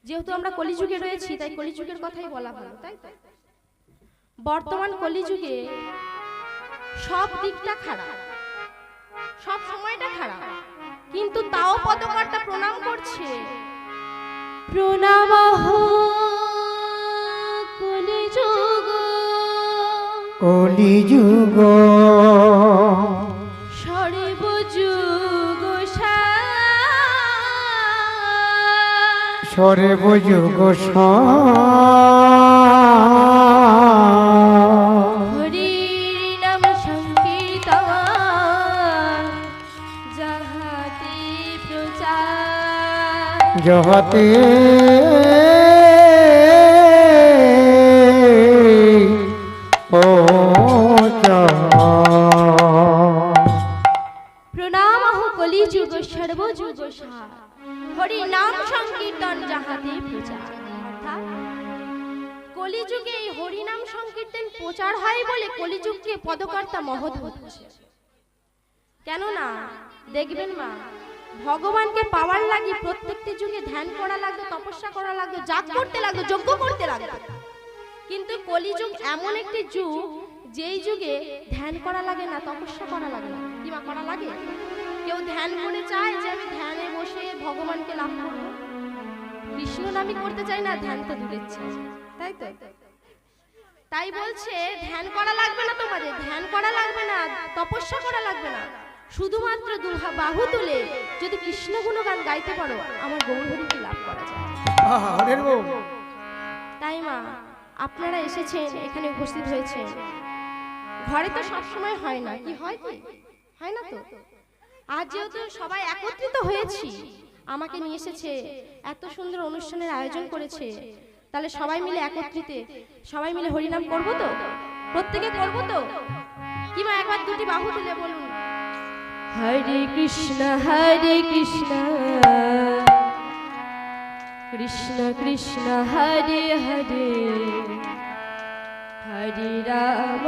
যেহেতু আমরা কলিযুগে রয়েছি তাই কলিযুগের কথাই বলা ভালো, তাই তো? বর্তমান কলিযুগে সব দিকটা খারাপ, সব সময়টা খারাপ, কিন্তু তাও পদকর্তা প্রণাম করছে। প্রণাম কলিযুগ কলিযুগ সর্বযুগ সর্বযুগ হরি নাম সংকীর্তন যাহাতে প্রচার জহতে প্রণামঃ কলিযুগ সর্বযুগ সার হরি নাম সংকীর্তন যাহাতে প্রচার। অর্থাৎ কলিযুগে এই হরি নাম সংকীর্তন প্রচার হয় বলে কলিযুগকে পদকর্তা মহৎ হচ্ছে। কেননা দেখবেন মা, ভগবানকে পাওয়ার লাগে প্রত্যেকটি যুগে ধ্যান করা লাগতো, তপস্যা করা লাগতো, যাগ করতে লাগতো, যজ্ঞ করতে লাগতো। কিন্তু কলিযুগ এমন একটি যুগ যেই যুগে ধ্যান করা লাগে না, তপস্যা করা লাগে না। কি মা করা লাগে? কেউ ধ্যান করে চায় যে আমি ধ্যানে বসে ভগবানকে লাভ করব, কৃষ্ণ নামই করতে চাই না, ধ্যান তো দূরের চাই, তাই তো? তাই বলছে ধ্যান করা লাগবে না, তোমাদের ধ্যান করা লাগবে না, তপস্যা করা লাগবে না, শুধুমাত্র বাহু তুলে যদি কৃষ্ণ গুণগান গাইতে পারো আমার গৌরহরিকে লাভ করা যায়। তাই মা, আপনারা এসেছেন, এখানে উপস্থিত হয়েছেন, ঘরে তো সব সময় হয় না, কি হয়? কি হয় না তো? আজ যেহেতু সবাই একত্রিত হয়েছি, আমাকে নিয়ে এসেছে, এত সুন্দর অনুষ্ঠানের আয়োজন করেছে, তাহলে সবাই মিলে একত্রিত, সবাই মিলে হরিনাম করবো তো? প্রত্যেকে করবো তো? কি মা একবার দুটি বাহু তুলে বলুন, হরে কৃষ্ণ কৃষ্ণ কৃষ্ণ হরে হরে হরে রাম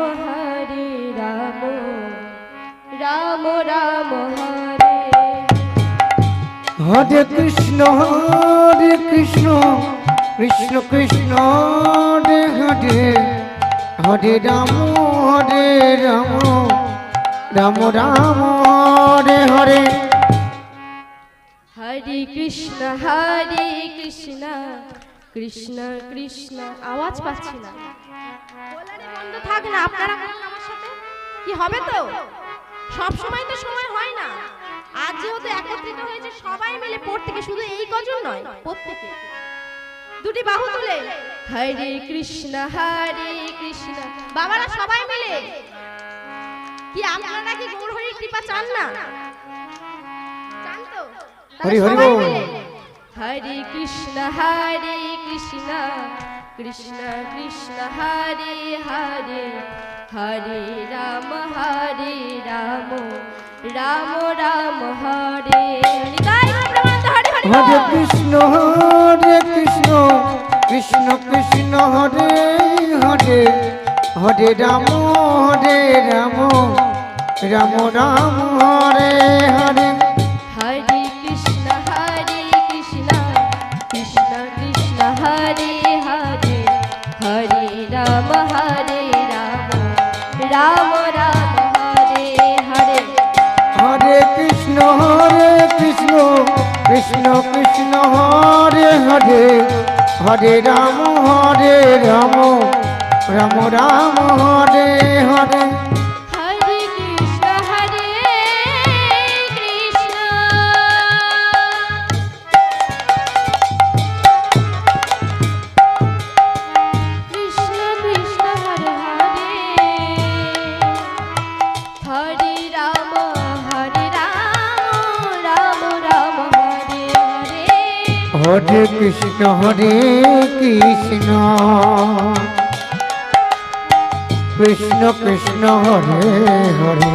রাম রাম হরে হরে কৃষ্ণ কৃষ্ণ কৃষ্ণ হরে হরে হরে রাম রাম রাম হরে হরে হরে কৃষ্ণ কৃষ্ণ কৃষ্ণ। আওয়াজ পাচ্ছি না, বলারে বন্ধ থাক না, আপনারা বলুন আমার সাথে, কি হবে তো? সব সময় তো সময় হয় না, আজ যেহেতু একত্রিত হয়েছে সবাই মিলে প্রত্যেকে, শুধু এই কজন নয়, প্রত্যেকে দুটি বাহু তুলে হরে কৃষ্ণ বাবারা সবাই মিলে। কি আপনারা কি গৌরহরির কৃপা চান না? চান তো? হরি হরি বল। হরে কৃষ্ণ কৃষ্ণ কৃষ্ণ হরে হরে হরে রাম রাম রাম হরে হরে কৃষ্ণ কৃষ্ণ কৃষ্ণ হরে হরে হরে রাম রাম রাম হরে হরে হরে কৃষ্ণ কৃষ্ণ কৃষ্ণ হরে হরে হরে রাম রাম রাম হরে হরে হরে কৃষ্ণ কৃষ্ণ কৃষ্ণ হরে হরে হরে রাম রাম রাম হরে হরে হরে কৃষ্ণ কৃষ্ণ কৃষ্ণ কৃষ্ণ হরে হরে হরে রাম রাম রাম হরে হরে হরে কৃষ্ণ কৃষ্ণ কৃষ্ণ হরে হরে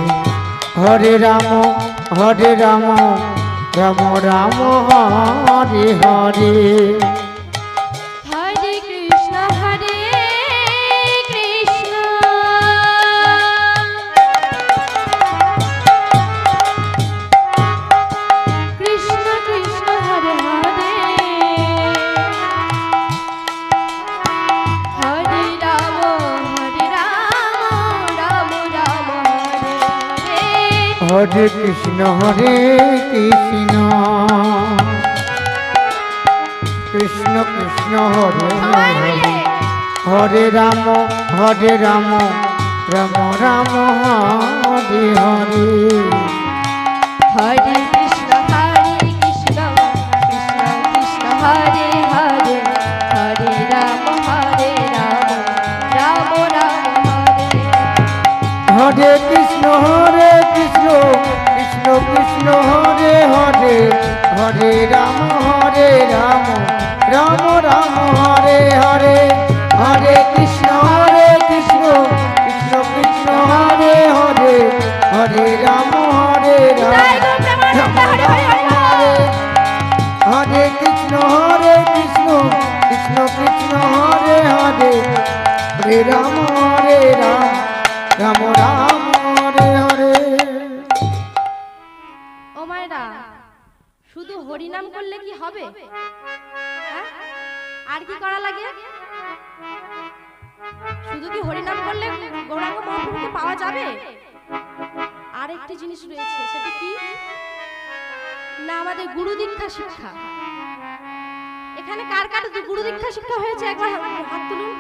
হরে রাম রাম রাম হরে হরে হরে কৃষ্ণ কৃষ্ণ কৃষ্ণ কৃষ্ণ হরে হরে হরে কৃষ্ণ কৃষ্ণ কৃষ্ণ হরে সবাই হরে মিলে হরে রাম রাম রাম হরে হরে হরে কৃষ্ণ কৃষ্ণ কৃষ্ণ হরে হরে হরে রাম রাম রাম হরে হরে কৃষ্ণ কৃষ্ণ কৃষ্ণ হরে হরে হরে রাম রাম রাম হরে হরে হরে কৃষ্ণ কৃষ্ণ কৃষ্ণ হরে হরে হরে রাম জয় গো প্রেমানন্দ হরে হরে হরে হরে কৃষ্ণ কৃষ্ণ কৃষ্ণ হরে হরে হরে রাম রাম রাম হরে হরে। ও মায়েরা, শুধু হরিনাম করলে কি হবে? হ্যাঁ? আর কি করা লাগে? শুধু কি হরিনাম করলে গৌরাঙ্গ মহাপ্রভুকে পাওয়া যাবে? আরেকটি জিনিস রয়েছে, সেটা কি না আমাদের গুরু দীক্ষা শিক্ষা। এখানে কার কার গুরু দীক্ষা শিক্ষা হয়েছে একবার হাত তুলুন।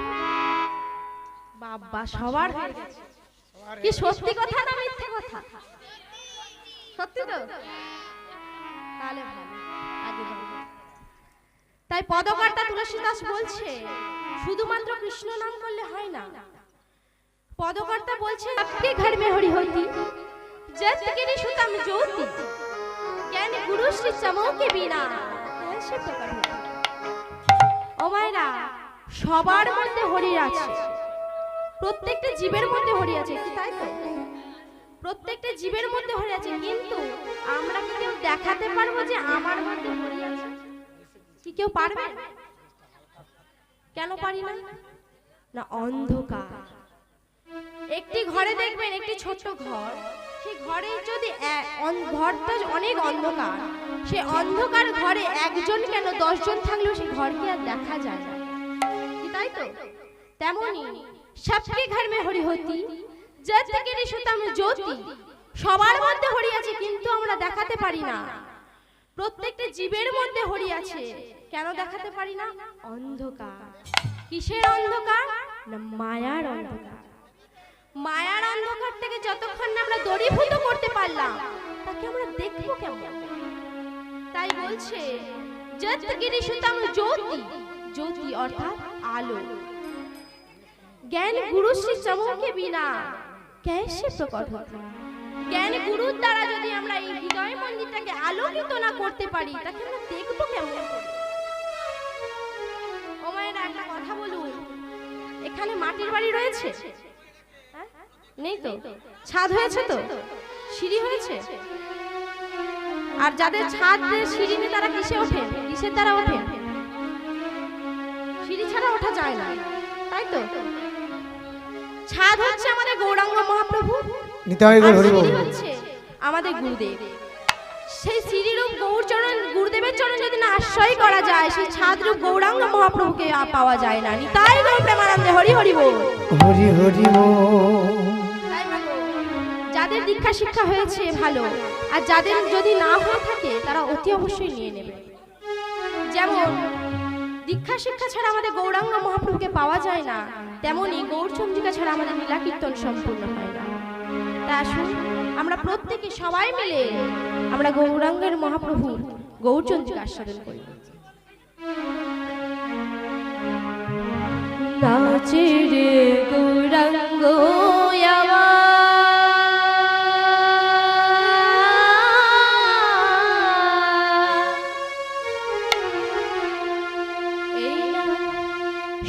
বাবা, সবার হয়ে গেছে। কি সত্যি কথা না মিথ্যে কথা? সত্যি তো? তাহলে ভালো, আগে বলো। তাই পদকর্তা তুলসীদাস বলছে শুধুমাত্র কৃষ্ণ নাম করলে হয় না। পদকর্তা বলছে আপকে ঘর মে হরি হতি জত গিরি সুতম জ্যোতি জ্ঞান গুরু শ্রী চমকে বিনা ऐसे প্রকার হতি। ও মায়েরা, সবার মধ্যে হরি আছে, প্রত্যেকটা জীবের মধ্যে হরি আছে, কি তাই তো? প্রত্যেকটা জীবের মধ্যে হরি আছে, কিন্তু আমরা কি কেউ দেখাতে পারবো যে আমার মধ্যে হরি আছে? কি কেউ পারবে? কেন পারি না? না, অন্ধকার। একটি ঘরে দেখবেন, একটি ছোট্ট ঘর, সেই ঘরে যদি ঘরটা অনেক অন্ধকার, সেই অন্ধকার ঘরে একজন কেন 10 জন থাকলেও সেই ঘরকে আর দেখা যায় না, কি তাই তো? তেমনি সবকে ঘর মে হরি হতি জত গিরি সুতম জ্যোতি, সবার মধ্যে হরি আছে কিন্তু আমরা দেখাতে পারি না। প্রত্যেকটা জীবের মধ্যে হরি আছে, কেন দেখাতে পারি না? অন্ধকার। কিসের অন্ধকার? না, মায়ার অন্ধকার। মায়ার অন্ধকার থেকে যতক্ষণ না আমরা দূরীভূত করতে পারলাম, তাকে আমরা দেখবো কেমন? তাই বলছে জত গিরি সুতম জ্যোতি, জ্যোতি অর্থাৎ আলো। জ্ঞান গুরু শ্রী চমকে বিনা कैसे প্রকট হতে। জ্ঞান গুরুর দ্বারা যদি আমরা এই হৃদয় মন্দিরটাকে আলোকিত না করতে পারি, তাকে আমরা দেখবো কেমন করে? ও মায়েরা, একটা কথা বলুন, এখানে মাটির বাড়ি রয়েছে? নেই তো? ছাদ হয়েছে তো? সিঁড়ি হয়েছে? আর যাদের ছাদ সিঁড়ি নেই তারা কিসে ওঠে? কিসের দ্বারা ওঠে? সিঁড়ি ছাড়া ওঠা যায় না, তাই তো? ছাদ হচ্ছে আমাদের গৌরাঙ্গ মহাপ্রভু, নিতাই গৌর হরি বল। সিঁড়ি হচ্ছে আমাদের গুরুদেব। সেই শ্রীরূপ গৌরচরণ, গুরুদেবের চরণ যদি না আশ্রয় করা যায়, সেই ছাদ রূপ গৌরাঙ্গ মহাপ্রভুকে পাওয়া যায় না। নিতাই গৌর প্রেমানন্দে হরি হরি বল। হরি হরি বল। যাদের দীক্ষা শিক্ষা হয়েছে ভালো, আর যাদের যদি না হয়ে থাকে তারা অতি অবশ্যই নিয়ে নেবে। যেমন দীক্ষা শিক্ষা ছাড়া আমাদের গৌরাঙ্গ মহাপ্রভুকে পাওয়া যায় না, তেমনি গৌরচন্দ্রিকা ছাড়া আমাদের লীলা কীর্তন সম্পূর্ণ হয় না। তা আসুন আমরা প্রত্যেকে সবাই মিলে আমরা গৌরাঙ্গের মহাপ্রভু গৌরচন্দ্রিকা আস্বাদন করি। নাচে রে গৌরাঙ্গ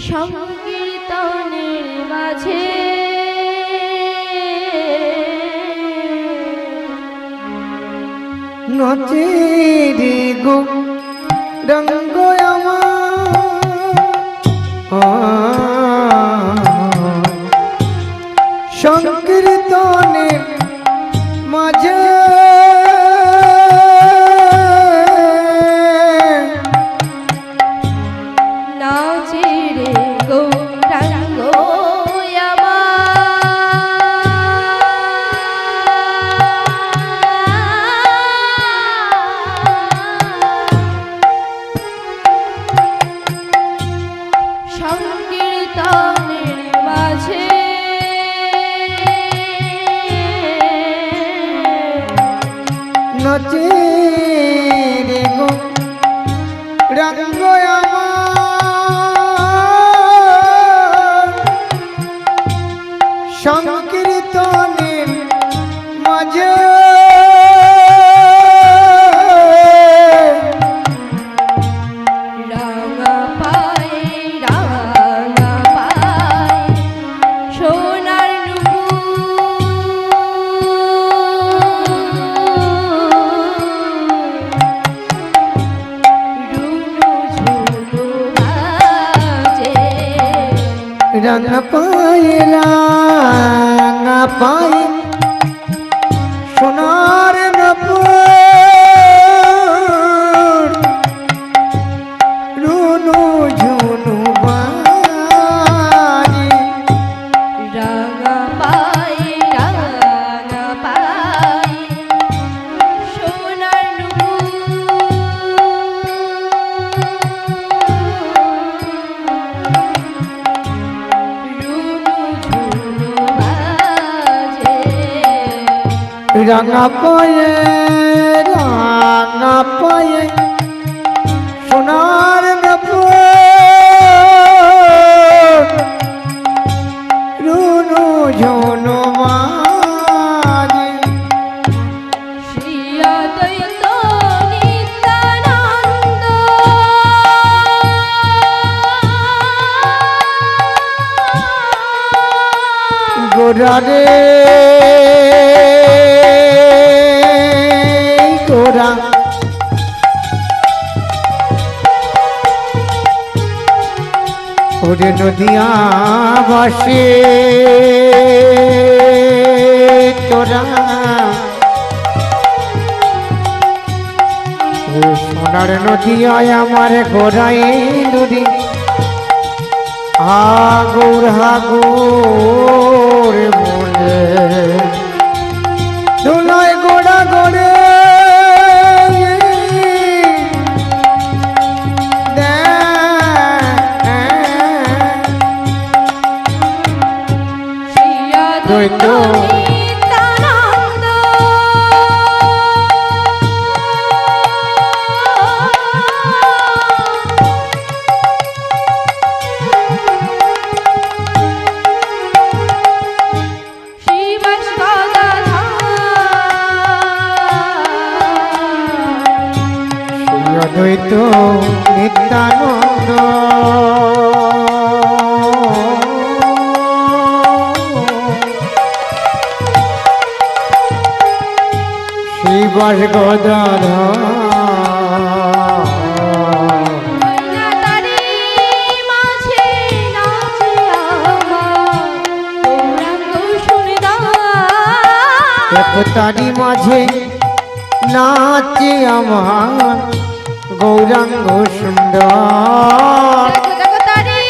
সংকীর্তনের মাঝে নাচে রে গো রঙ্গ সংকীর্তনের মাঝে নাচে রে গৌরাঙ্গ নাচে রে গো রঙ্গ আমার সংকীর্তনের মাঝে রাঙা পায়ে সোনার রাঙা পায়ে সোনার নপুর রুনু ঝুনু বাজে রাঙা পায়ে সোনার রাঙা পায়ে সোনার নপুর রুনু ঝুনু বাজে শ্রী অদ্বৈত নিত্যানন্দ গোরা রে গোরা ওরে নদিয়া বাসে তোরা ও সোনার নদিয়ায় আমার গোরাই নদী হাগুর বলে দোলায় গোড়া গড়ে শ্রী অদ্বৈত নিত্যানন্দ শিবাস অদ্বৈত নিত্যানন্দ শিবাস গদাধর তারি মাঝে নাচে আমার গৌরাঙ্গ সুন্দর দেখো তারি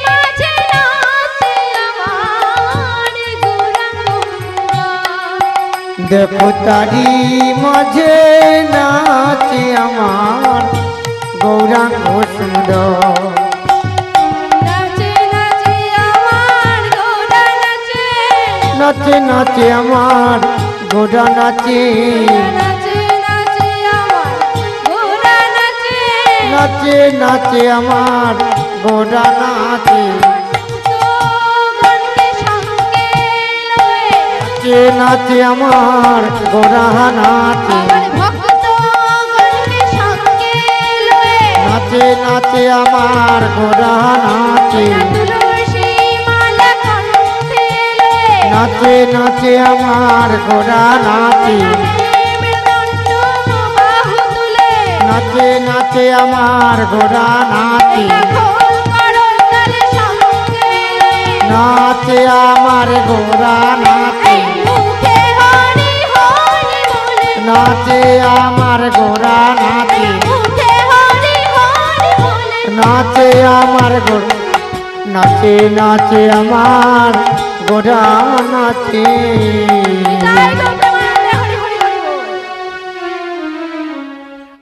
মাঝে নাচে আমার গৌরাঙ্গ সুন্দর দেখো তারি মাঝে নাচে আমার গৌরাঙ্গ সুন্দর দেখো তারি মাঝে নাচে আমার গৌরাঙ্গ সুন্দর নাচে নাচে আমার গৌরা নাচে নাচে নাচে আমার গোরা নাচে নাচে নাচে আমার গৌরা নাচে নাচে নাচে আমার গোরা নাচে নাচে আমার গোরা নাচে নাচে নাচে আমার গোরা নাচে নাচে নাচে আমার গোরা নাচে নাচে নাচে আমার গোরা নাচে নাচে আমার গোরা নাচে নাচে আমার গোরা নাচে নাচে আমার গোরা নাচে নাচে আমার গোরা নাচে